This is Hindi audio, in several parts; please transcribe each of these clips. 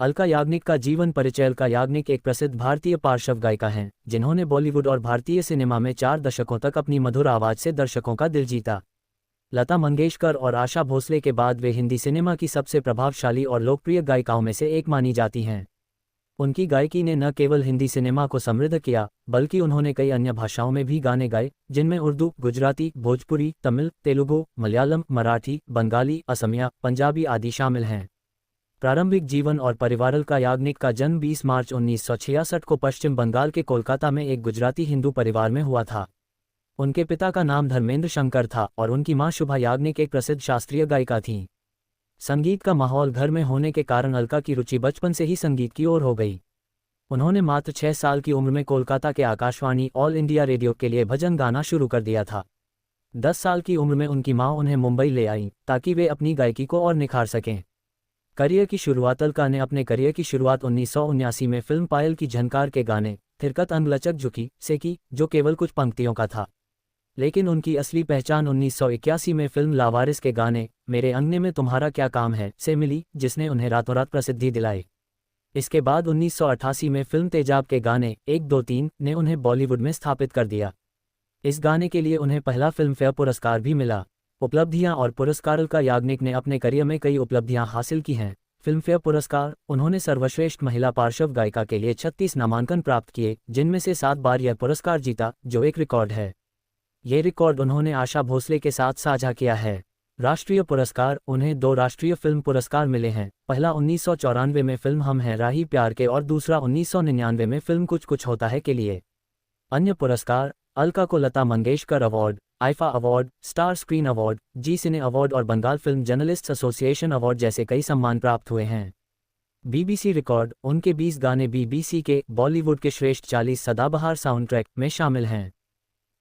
अलका याग्निक का जीवन परिचय। अलका याग्निक एक प्रसिद्ध भारतीय पार्श्व गायिका हैं, जिन्होंने बॉलीवुड और भारतीय सिनेमा में 4 दशकों तक अपनी मधुर आवाज़ से दर्शकों का दिल जीता। लता मंगेशकर और आशा भोसले के बाद वे हिंदी सिनेमा की सबसे प्रभावशाली और लोकप्रिय गायिकाओं में से एक मानी जाती हैं। उनकी गायकी ने न केवल हिंदी सिनेमा को समृद्ध किया, बल्कि उन्होंने कई अन्य भाषाओं में भी गाने गाए, जिनमें उर्दू, गुजराती, भोजपुरी, तमिल, तेलुगु, मलयालम, मराठी, बंगाली, असमिया, पंजाबी आदि शामिल हैं। प्रारंभिक जीवन और परिवार। अलका याग्निक का जन्म 20 मार्च 1966 को पश्चिम बंगाल के कोलकाता में एक गुजराती हिंदू परिवार में हुआ था। उनके पिता का नाम धर्मेंद्र शंकर था और उनकी मां शुभा याग्निक एक प्रसिद्ध शास्त्रीय गायिका थीं। संगीत का माहौल घर में होने के कारण अलका की रुचि बचपन से ही संगीत की ओर हो गई। उन्होंने मात्र 6 साल की उम्र में कोलकाता के आकाशवाणी ऑल इंडिया रेडियो के लिए भजन गाना शुरू कर दिया था। 10 साल की उम्र में उनकी मां उन्हें मुंबई ले आईं ताकि वे अपनी गायकी को और निखार सकें। करियर की शुरुआत। अलका ने अपने करियर की शुरुआत 1979 में फिल्म पायल की झनकार के गाने थिरकत अंग लचक झुकी से की, जो केवल कुछ पंक्तियों का था। लेकिन उनकी असली पहचान 1981 में फिल्म लावारिस के गाने मेरे अंगने में तुम्हारा क्या काम है से मिली, जिसने उन्हें रातों रात प्रसिद्धि दिलाई। इसके बाद 1988 में फिल्म तेजाब के गाने 1 2 3 ने उन्हें बॉलीवुड में स्थापित कर दिया। इस गाने के लिए उन्हें पहला फिल्मफेयर पुरस्कार भी मिला। उपलब्धियां और पुरस्कार। अलका याग्निक ने अपने करियर में कई उपलब्धियां हासिल की हैं। फिल्मफेयर पुरस्कार। उन्होंने सर्वश्रेष्ठ महिला पार्श्व गायिका के लिए 36 नामांकन प्राप्त किए, जिनमें से 7 बार यह पुरस्कार जीता, जो एक रिकॉर्ड है। ये रिकॉर्ड उन्होंने आशा भोसले के साथ साझा किया है। राष्ट्रीय पुरस्कार। उन्हें 2 राष्ट्रीय फिल्म पुरस्कार मिले हैं। पहला 1994 में फिल्म हम हैं राही प्यार के और दूसरा 1999 में फिल्म कुछ कुछ होता है के लिए। अन्य पुरस्कार। अलका को Lata Mangeshkar award, IIFA award, star screen award, जी सिने अवार्ड और Bengal film journalists association award जैसे कई सम्मान प्राप्त हुए हैं। BBC record. उनके 20 गाने बीबीसी के बॉलीवुड के श्रेष्ठ 40 सदाबहार साउंड ट्रैक में शामिल हैं।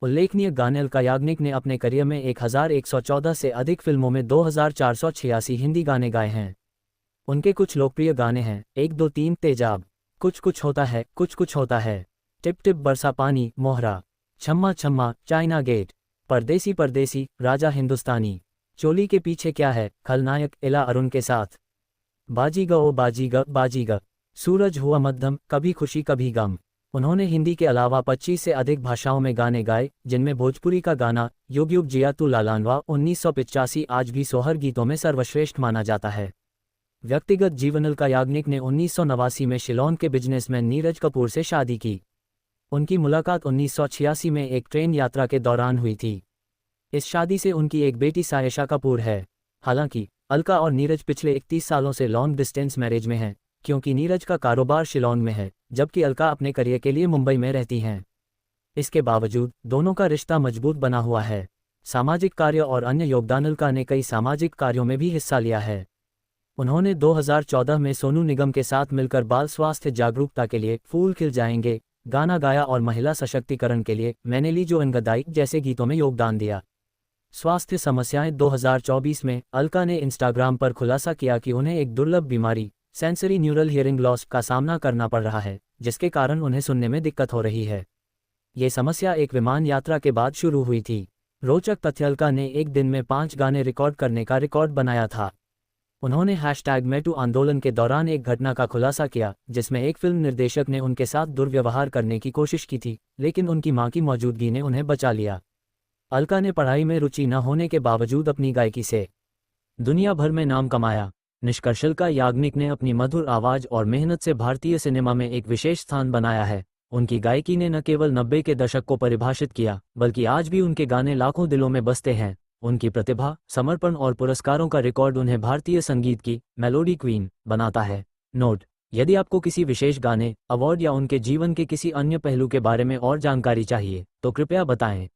उल्लेखनीय गाने। अलका याग्निक ने अपने करियर में 1114 से अधिक फिल्मों में 2486 हिंदी गाने गाए हैं। उनके कुछ लोकप्रिय गाने हैं 1 2 3 तेजाब, कुछ कुछ होता है, कुछ कुछ होता है, टिप टिप बरसा पानी, मोहरा, छम्मा छम्मा, चाइना गेट, परदेसी परदेसी, राजा हिंदुस्तानी, चोली के पीछे क्या है, खलनायक, इला अरुण के साथ, बाजीगा ओ बाजीगा बाजीगा, सूरज हुआ मध्यम, कभी खुशी कभी गम। उन्होंने हिंदी के अलावा 25 से अधिक भाषाओं में गाने गाए, जिनमें भोजपुरी का गाना युग युग जिया तू लालानवा 1985 आज भी सोहर गीतों में सर्वश्रेष्ठ माना जाता है। व्यक्तिगत जीवन। अलका याग्निक ने 1989 में शिलोंग के बिजनेसमैन नीरज कपूर से शादी की। उनकी मुलाकात 1986 में एक ट्रेन यात्रा के दौरान हुई थी। इस शादी से उनकी एक बेटी सायशा कपूर है। हालांकि अलका और नीरज पिछले 31 सालों से लॉन्ग डिस्टेंस मैरिज में हैं, क्योंकि नीरज का कारोबार शिलोंग में है, जबकि अलका अपने करियर के लिए मुंबई में रहती हैं। इसके बावजूद दोनों का रिश्ता मजबूत बना हुआ है। सामाजिक कार्य और अन्य योगदान। अलका ने कई सामाजिक कार्यों में भी हिस्सा लिया है। उन्होंने 2014 में सोनू निगम के साथ मिलकर बाल स्वास्थ्य जागरूकता के लिए फूल खिल जाएंगे गाना गाया और महिला सशक्तिकरण के लिए मैंने ली जो अंगदाई जैसे गीतों में योगदान दिया। स्वास्थ्य समस्याएं। 2024 में अलका ने इंस्टाग्राम पर खुलासा किया कि उन्हें एक दुर्लभ बीमारी सेंसरी न्यूरल हियरिंग लॉस का सामना करना पड़ रहा है, जिसके कारण उन्हें सुनने में दिक्कत हो रही है। ये समस्या एक विमान यात्रा के बाद शुरू हुई थी। रोचक तथ्य। अलका ने एक दिन में 5 गाने रिकॉर्ड करने का रिकॉर्ड बनाया था। उन्होंने #मेटू आंदोलन के दौरान एक घटना का खुलासा किया, जिसमें एक फिल्म निर्देशक ने उनके साथ दुर्व्यवहार करने की कोशिश की थी, लेकिन उनकी मां की मौजूदगी ने उन्हें बचा लिया। अलका ने पढ़ाई में रुचि न होने के बावजूद अपनी गायकी से दुनिया भर में नाम कमाया। निष्कर्ष। अलका याग्निक ने अपनी मधुर आवाज़ और मेहनत से भारतीय सिनेमा में एक विशेष स्थान बनाया है। उनकी गायकी ने न केवल 90 के दशक को परिभाषित किया, बल्कि आज भी उनके गाने लाखों दिलों में बसते हैं। उनकी प्रतिभा, समर्पण और पुरस्कारों का रिकॉर्ड उन्हें भारतीय संगीत की मेलोडी क्वीन बनाता है। नोट: यदि आपको किसी विशेष गाने, अवार्ड या उनके जीवन के किसी अन्य पहलू के बारे में और जानकारी चाहिए, तो कृपया बताएं।